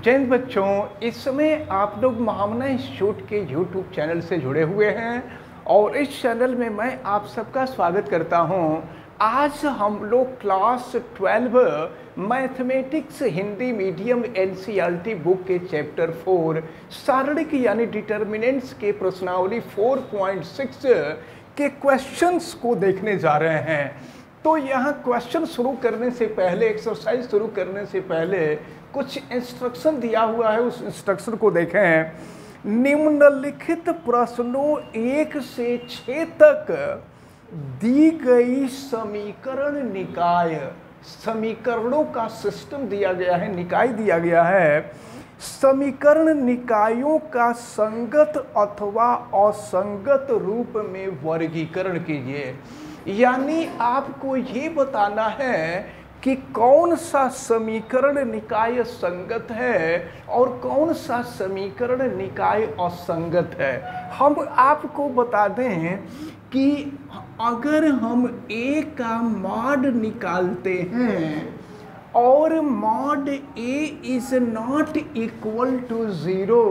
जय हिंद बच्चों, इस समय आप लोग महामना इंस्टीट्यूट के यूट्यूब चैनल से जुड़े हुए हैं और इस चैनल में मैं आप सबका स्वागत करता हूं। आज हम लोग class 12 mathematics Hindi medium NCERT book के चैप्टर 4 सारणिक यानी डिटर्मिनेंट्स के प्रश्नावली 4.6 के क्वेश्चंस को देखने जा रहे हैं। तो यहाँ क्वेश्चन शुरू करने से पहले, एक्सरसाइज शुरू करने से पहले कुछ इंस्ट्रक्शन दिया हुआ है, उस इंस्ट्रक्शन को देखें। निम्नलिखित प्रश्नों 1 से 6 तक दी गई समीकरण निकाय, समीकरणों का सिस्टम दिया गया है, निकाय दिया गया है। समीकरण निकायों का संगत अथवा असंगत रूप में वर्गीकरण कीजिए। यानी आपको ये बताना है कि कौन सा समीकरण निकाय संगत है और कौन सा समीकरण निकाय असंगत है। हम आपको बता दें कि अगर हम a का मॉड निकालते हैं और mod a is not equal to 0,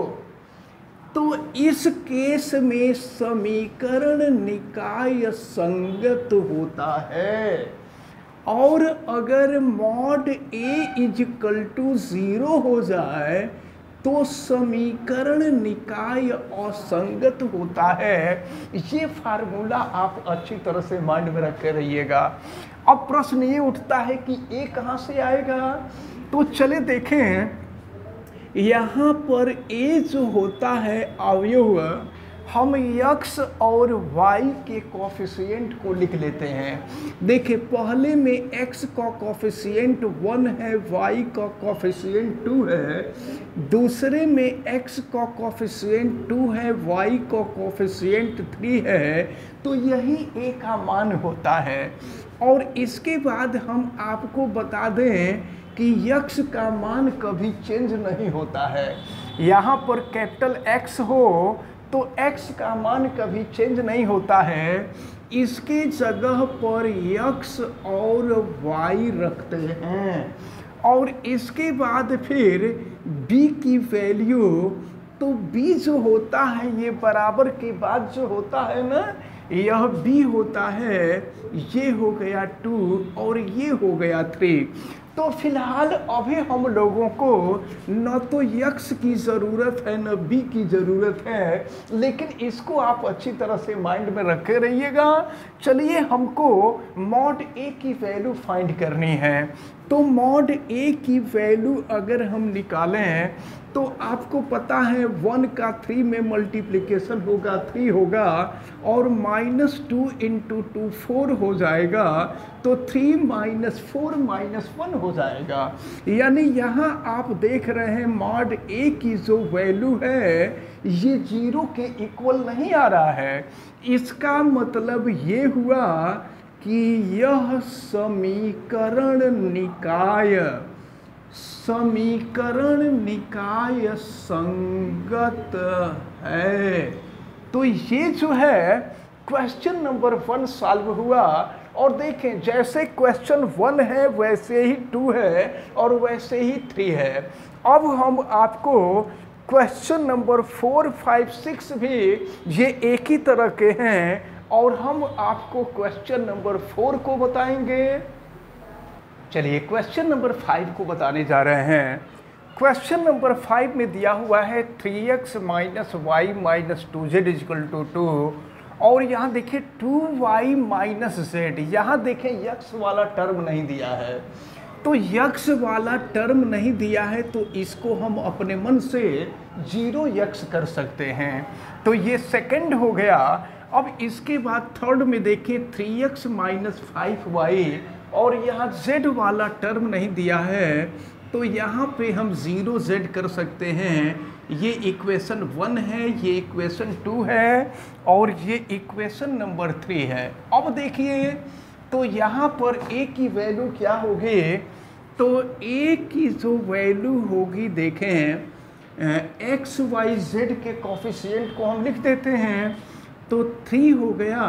तो इस केस में समीकरण निकाय संगत होता है। और अगर mod a is equal to 0 हो जाए तो समीकरण निकाय असंगत होता है। ये फार्मूला आप अच्छी तरह से माइंड में रखे रहिएगा। अब प्रश्न ये उठता है कि a कहाँ से आएगा, तो चले देखें। यहाँ पर a जो होता है अवयव, हम x और y के कोफिशिएंट को लिख लेते हैं। देखिए, पहले में x का कोफिशिएंट 1 है, y का कोफिशिएंट 2 है। दूसरे में x का कोफिशिएंट 2 है, y का कोफिशिएंट 3 है। तो यही a का मान होता है। और इसके बाद हम आपको बता दें कि x का मान कभी चेंज नहीं होता है। यहाँ पर कैपिटल X हो तो x का मान कभी चेंज नहीं होता है। इसके जगह पर x और y रखते हैं और इसके बाद फिर b की वैल्यू, तो b जो होता है ये बराबर के बाद जो होता है ना, यह b होता है, ये हो गया 2 और ये हो गया 3। तो फिलहाल अभी हम लोगों को न तो x की ज़रूरत है न b की ज़रूरत है, लेकिन इसको आप अच्छी तरह से माइंड में रखे रहिएगा। चलिए, हमको मॉड a की वैल्यू फाइंड करनी है। तो मॉड a की वैल्यू अगर हम निकालें तो आपको पता है 1 का 3 में मल्टीप्लिकेशन होगा, 3 होगा और -2 × 2 4 हो जाएगा। तो 3 - 4 - 1 हो जाएगा। यानी यहाँ आप देख रहे हैं मॉड a की जो वैल्यू है ये 0 के इक्वल नहीं आ रहा है। इसका मतलब ये हुआ कि यह समीकरण निकाय संगत है। तो ये जो है क्वेश्चन नंबर 1 सॉल्व हुआ। और देखें, जैसे क्वेश्चन 1 है वैसे ही 2 है और वैसे ही 3 है। अब हम आपको क्वेश्चन नंबर 4, 5, 6 भी ये एक ही तरह के हैं और हम आपको क्वेश्चन नंबर 4 को बताएंगे। चलिए, क्वेश्चन नंबर 5 को बताने जा रहे हैं। क्वेश्चन नंबर 5 में दिया हुआ है 3x - y - 2z = 2 और यहाँ देखिए 2y - z। यहाँ देखें x वाला टर्म नहीं दिया है। तो x वाला टर्म नहीं दिया है तो इसको हम अपने मन से 0x कर सकते हैं। तो ये सेकंड हो गया। अब इसके बाद थर्ड में देखिए 3x - 5y और यहाँ z वाला टर्म नहीं दिया है तो यहाँ पे हम 0z कर सकते हैं। ये इक्वेशन 1 है, ये इक्वेशन 2 है और ये इक्वेशन नंबर 3 है। अब देखिए, तो यहाँ पर a की वैल्यू क्या होगी, तो a की जो वैल्यू होगी, देखें x y z के कोफिशिएंट को हम लिख देते हैं। तो 3 हो गया,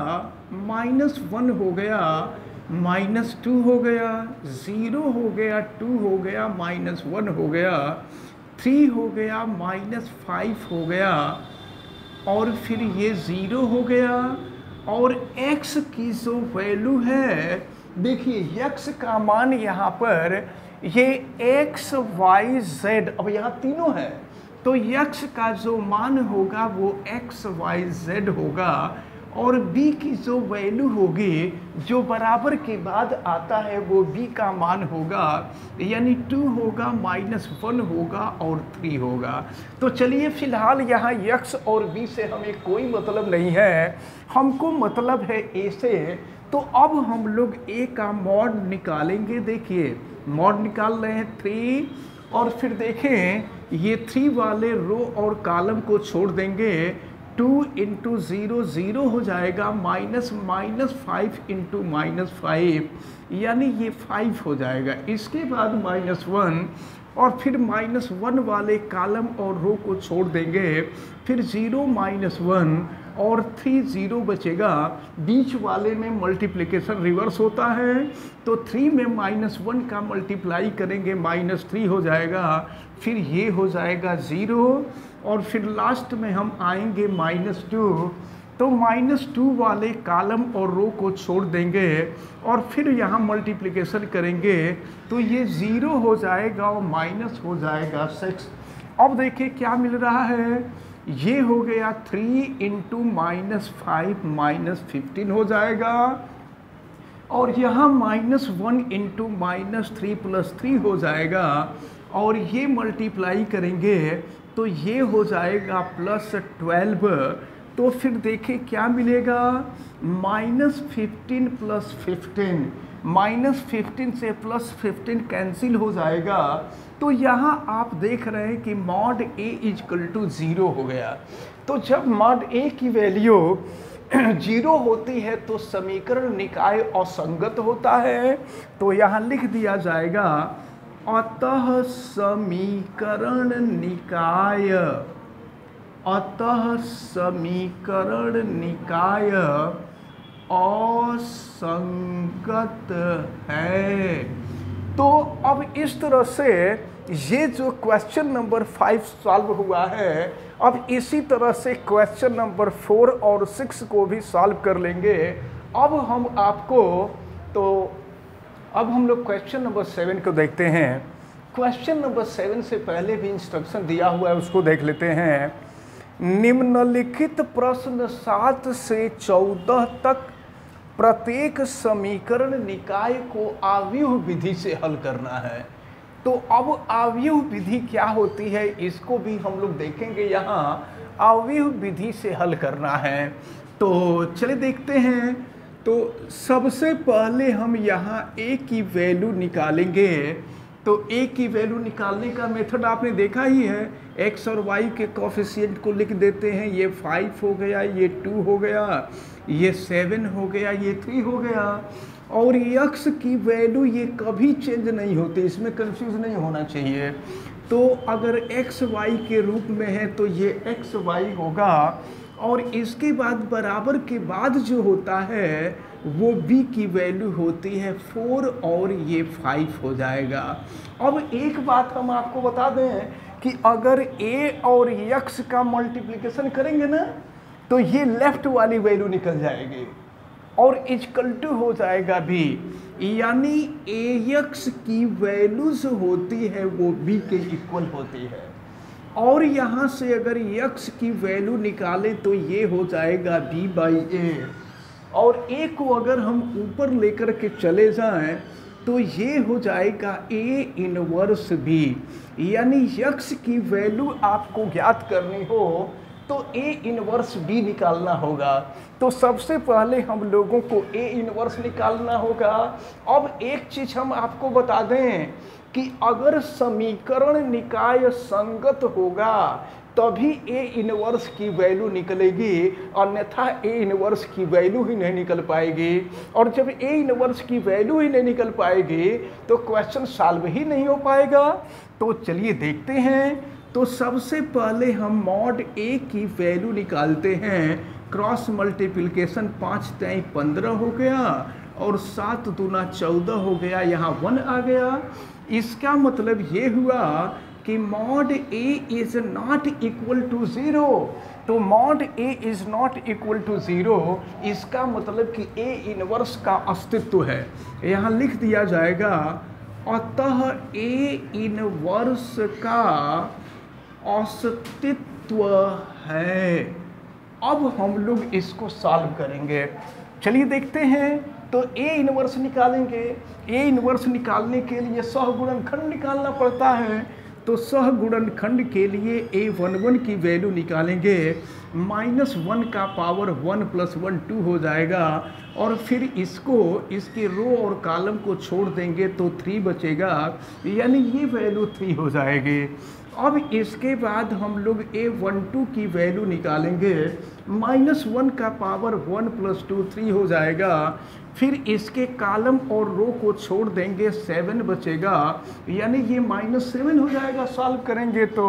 -1 हो गया, -2 हो गया, 0 हो गया, 2 हो गया, -1 हो गया, 3 हो गया, -5 हो गया, और फिर ये 0 हो गया। और x की जो वैल्यू है, देखिए x का मान यहाँ पर ये x y z, अब यहाँ तीनों है, तो x का जो मान होगा वो x y z होगा, और b की जो वैल्यू होगी जो बराबर के बाद आता है वो b का मान होगा, यानी 2 होगा, -1 होगा और 3 होगा। तो चलिए फिलहाल यहाँ x और b से हमें कोई मतलब नहीं है, हमको मतलब है a से। तो अब हम लोग a का मॉड निकालेंगे। देखिए मॉड निकाल रहे हैं 3, और फिर देखें ये 3 वाले रो और कॉलम को छोड़ देंगे, 2 इंटू 0 0 हो जाएगा, -5 इंटू -5, यानी ये 5 हो जाएगा। इसके बाद -1, और फिर -1 वाले कॉलम और रो को छोड़ देंगे, फिर 0 -1 और 3 0 बचेगा। बीच वाले में मल्टीप्लिकेशन रिवर्स होता है, तो 3 में -1 का मल्टीप्लाई करेंगे, -3 हो जाएगा, फिर ये हो जाएगा 0, और फिर लास्ट में हम आएंगे -2, तो -2 वाले कॉलम और रो को छोड़ देंगे, और फिर यहाँ मल्टीप्लिकेशन करेंगे, तो ये 0 हो जाएगा और माइनस हो जाएगा 6। अब देखिए क्या मिल रहा है, ये हो गया 3 इंटू -5 -15 हो जाएगा, और यहाँ -1 इंटू -3 + 3 हो जाएगा, और ये मल्टीप्लाई करेंगे तो ये हो जाएगा +12। तो फिर देखिए क्या मिलेगा, -15 + 15, -15 से +15 कैंसिल हो जाएगा। तो यहाँ आप देख रहे हैं कि मॉड a = 0 हो गया। तो जब मॉड a की वैल्यू 0 होती है तो समीकरण निकाय असंगत होता है। तो यहाँ लिख दिया जाएगा, अतः समीकरण निकाय, अतः समीकरण निकाय असंगत है। तो अब इस तरह से ये जो क्वेश्चन नंबर 5 सॉल्व हुआ है, अब इसी तरह से क्वेश्चन नंबर 4 और 6 को भी सॉल्व कर लेंगे। अब हम आपको, तो अब हम लोग क्वेश्चन नंबर 7 को देखते हैं। क्वेश्चन नंबर 7 से पहले भी इंस्ट्रक्शन दिया हुआ है, उसको देख लेते हैं। निम्नलिखित प्रश्न 7 से 14 तक प्रत्येक समीकरण निकाय को आव्यूह विधि से हल करना है। तो अब आव्यूह विधि क्या होती है इसको भी हम लोग देखेंगे। यहाँ आव्यूह विधि से हल करना है, तो चलिए देखते हैं। तो सबसे पहले हम यहाँ a की वैल्यू निकालेंगे। तो a की वैल्यू निकालने का मेथड आपने देखा ही है, x और y के कोफिशिएंट को लिख देते हैं। ये 5 हो गया, ये 2 हो गया, ये 7 हो गया, ये 3 हो गया। और x की वैल्यू ये कभी चेंज नहीं होती, इसमें कंफ्यूज नहीं होना चाहिए। तो अगर x y के रूप में है तो ये x y होगा, और इसके बाद बराबर के बाद जो होता है वो b की वैल्यू होती है 4, और ये 5 हो जाएगा। अब एक बात हम आपको बता दें कि अगर a और x का मल्टीप्लिकेशन करेंगे ना, तो ये लेफ्ट वाली वैल्यू निकल जाएगी और = हो जाएगा b, यानी ax की वैल्यू जो होती है वो b के इक्वल होती है। और यहाँ से अगर x की वैल्यू निकालें तो ये हो जाएगा b/a, और a को अगर हम ऊपर लेकर के चले जाएं तो ये हो जाएगा a इनवर्स b। यानी x की वैल्यू आपको ज्ञात करनी हो तो a इनवर्स b निकालना होगा। तो सबसे पहले हम लोगों को a इनवर्स निकालना होगा। अब एक चीज़ हम आपको बता दें कि अगर समीकरण निकाय संगत होगा तभी a इनवर्स की वैल्यू निकलेगी, अन्यथा a इनवर्स की वैल्यू ही नहीं निकल पाएगी। और जब a इनवर्स की वैल्यू ही नहीं निकल पाएगी तो क्वेश्चन सॉल्व ही नहीं हो पाएगा। तो चलिए देखते हैं। तो सबसे पहले हम मॉड a की वैल्यू निकालते हैं। क्रॉस मल्टीप्लिकेशन 5 × 15 हो गया, और 7 × 2 = 14 हो गया, यहाँ 1 आ गया। इसका मतलब ये हुआ कि mod A is not equal to 0, तो mod A is not equal to 0 इसका मतलब कि ए इनवर्स का अस्तित्व है। यहाँ लिख दिया जाएगा अतः ए इनवर्स का अस्तित्व है। अब हम लोग इसको सॉल्व करेंगे, चलिए देखते हैं। तो ए इनवर्स निकालेंगे, ए इनवर्स निकालने के लिए सहगुणनखंड निकालना पड़ता है, तो सहगुणनखंड के लिए A11 की वैल्यू निकालेंगे, -1 का पावर 1 + 1 2 हो जाएगा, और फिर इसको इसके रो और कॉलम को छोड़ देंगे तो 3 बचेगा, यानी ये वैल्यू 3 हो जाएगी। अब इसके बाद हम लोग A12 की वैल्यू निकालेंगे, -1 का पावर 1 + 2 3 हो जाएगा, फिर इसके कॉलम और रो को छोड़ देंगे 7 बचेगा, यानी ये -7 हो जाएगा सॉल्व करेंगे तो।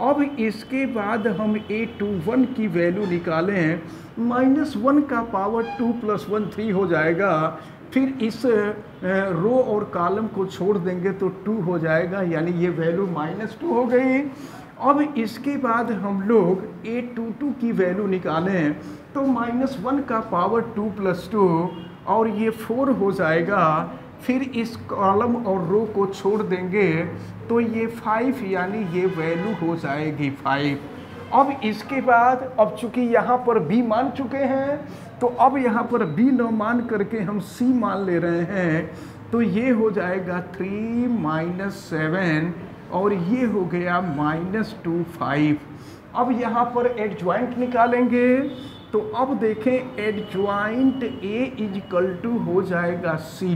अब इसके बाद हम A21 की वैल्यू निकालें, -1 का पावर 2 + 1 3 हो जाएगा, फिर इस रो और कॉलम को छोड़ देंगे तो 2 हो जाएगा, यानी ये वैल्यू -2 हो गई। अब इसके बाद हम लोग A22 की वैल्यू निकालें, तो -1 का पावर 2 + 2 और ये 4 हो जाएगा, फिर इस कॉलम और रो को छोड़ देंगे तो ये 5, यानी ये वैल्यू हो जाएगी 5। अब इसके बाद, अब चूंकि यहाँ पर B मान चुके हैं, तो अब यहाँ पर B न मान करके हम C मान ले रहे हैं, तो ये हो जाएगा 3 - 7 और ये हो गया -2 5। अब यहाँ पर एडजॉइंट निकालेंगे, तो अब देखें एडजॉइंट A = हो जाएगा C',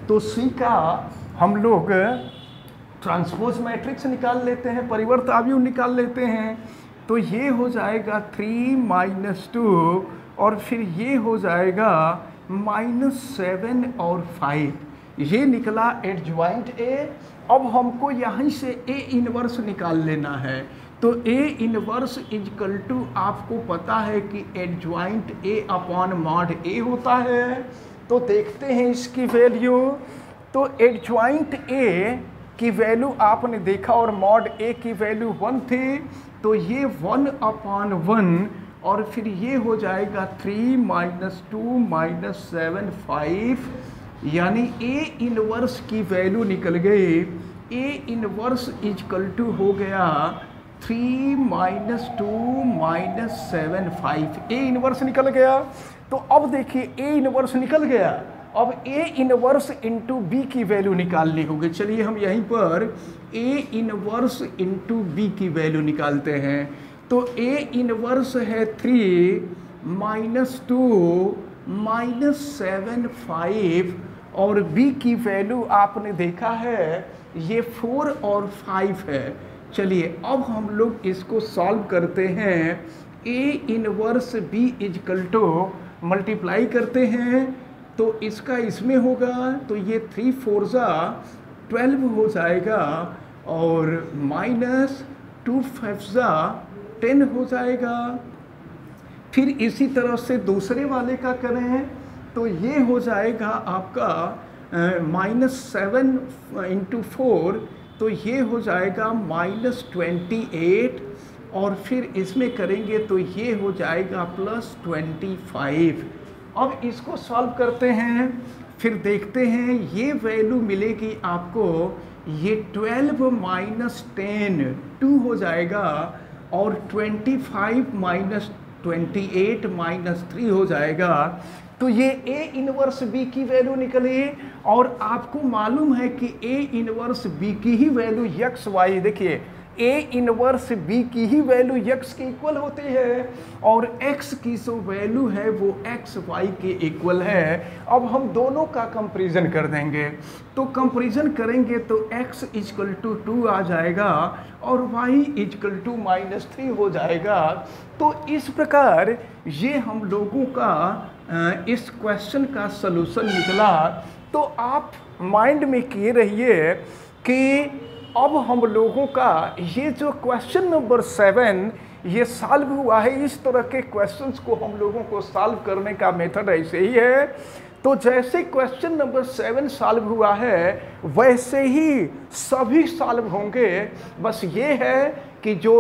तो C का हम लोग ट्रांसपोज मैट्रिक्स निकाल लेते हैं, परिवर्त अवयव निकाल लेते हैं, तो ये हो जाएगा 3 - 2 और फिर ये हो जाएगा -7 और 5, ये निकला एडजॉइंट A। अब हमको यहीं से A इनवर्स निकाल लेना है, तो A इनवर्स = आपको पता है कि एडजॉइंट A/mod A होता है, तो देखते हैं इसकी वैल्यू। तो एडजॉइंट A की वैल्यू आपने देखा और मॉड A की वैल्यू 1 थी, तो ये 1/1 और फिर ये हो जाएगा 3 - 2 - 7 5, यानी A इनवर्स की वैल्यू निकल गई। A इनवर्स = हो गया 3 - 2 - 7 5, A इनवर्स निकल गया। तो अब देखिए A इनवर्स निकल गया, अब A इनवर्स × B की वैल्यू निकालनी होगी। चलिए हम यहीं पर A इनवर्स × B की वैल्यू निकालते हैं, तो A इनवर्स है 3 - 2 - 7 5 और B की वैल्यू आपने देखा है ये 4 और 5 है। चलिए अब हम लोग इसको सॉल्व करते हैं। A इनवर्स B = मल्टीप्लाई करते हैं, तो इसका इसमें होगा, तो ये 3 4 12 हो जाएगा और -2 5 10 हो जाएगा। फिर इसी तरह से दूसरे वाले का करें, तो ये हो जाएगा आपका -7 × 4, तो ये हो जाएगा -28 और फिर इसमें करेंगे तो ये हो जाएगा +25। अब इसको सॉल्व करते हैं, फिर देखते हैं ये वैल्यू मिलेगी आपको, ये 12 - 10 2 हो जाएगा और 25 - 28 - 3 हो जाएगा, तो ये A इनवर्स B की वैल्यू निकली। और आपको मालूम है कि A इनवर्स B की ही वैल्यू XY, देखिए A इनवर्स B की ही वैल्यू X के इक्वल होती है और X की जो वैल्यू है वो XY के इक्वल है। अब हम दोनों का कंपैरिजन कर देंगे, तो कंपैरिजन करेंगे तो X = 2 आ जाएगा और Y = -3 हो जाएगा। तो इस प्रकार ये हम लोगों का इस क्वेश्चन का सलूशन निकला। तो आप माइंड में किए रहिए कि अब हम लोगों का ये जो क्वेश्चन नंबर 7 ये सॉल्व हुआ है, इस तरह के क्वेश्चंस को हम लोगों को सॉल्व करने का मेथड ऐसे ही है। तो जैसे क्वेश्चन नंबर 7 सॉल्व हुआ है वैसे ही सभी सॉल्व होंगे। बस ये है कि जो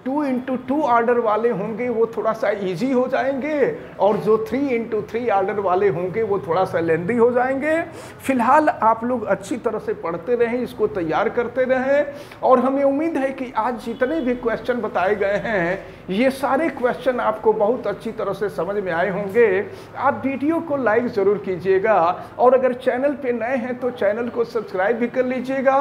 2x2 ऑर्डर वाले होंगे वो थोड़ा सा इजी हो जाएंगे, और जो 3x3 ऑर्डर वाले होंगे वो थोड़ा सा लेंदी हो जाएंगे। फिलहाल आप लोग अच्छी तरह से पढ़ते रहें, इसको तैयार करते रहें, और हमें उम्मीद है कि आज जितने भी क्वेश्चन बताए गए हैं ये सारे क्वेश्चन आपको बहुत अच्छी तरह से समझ में आए होंगे। आप वीडियो को लाइक ज़रूर कीजिएगा, और अगर चैनल पे नए हैं तो चैनल को सब्सक्राइब भी कर लीजिएगा।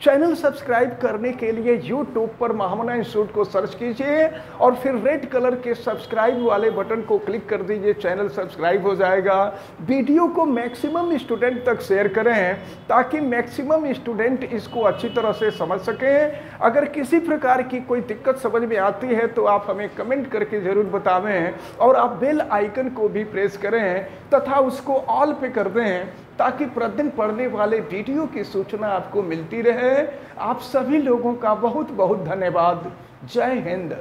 चैनल सब्सक्राइब करने के लिए यूट्यूब पर महामना इंस्टीट्यूट को सर्च कीजिए, और फिर रेड कलर के सब्सक्राइब वाले बटन को क्लिक कर दीजिए, चैनल सब्सक्राइब हो जाएगा। वीडियो को मैक्सिमम स्टूडेंट तक शेयर करें ताकि मैक्सिमम स्टूडेंट इसको अच्छी तरह से समझ सकें। अगर किसी प्रकार की कोई दिक्कत समझ में आती है तो आप हमें कमेंट करके ज़रूर बतावें, और आप बेल आइकन को भी प्रेस करें तथा उसको ऑल पे कर दें ताकि प्रतिदिन पढ़ने वाले वीडियो की सूचना आपको मिलती रहे। आप सभी लोगों का बहुत बहुत धन्यवाद। जय हिंद।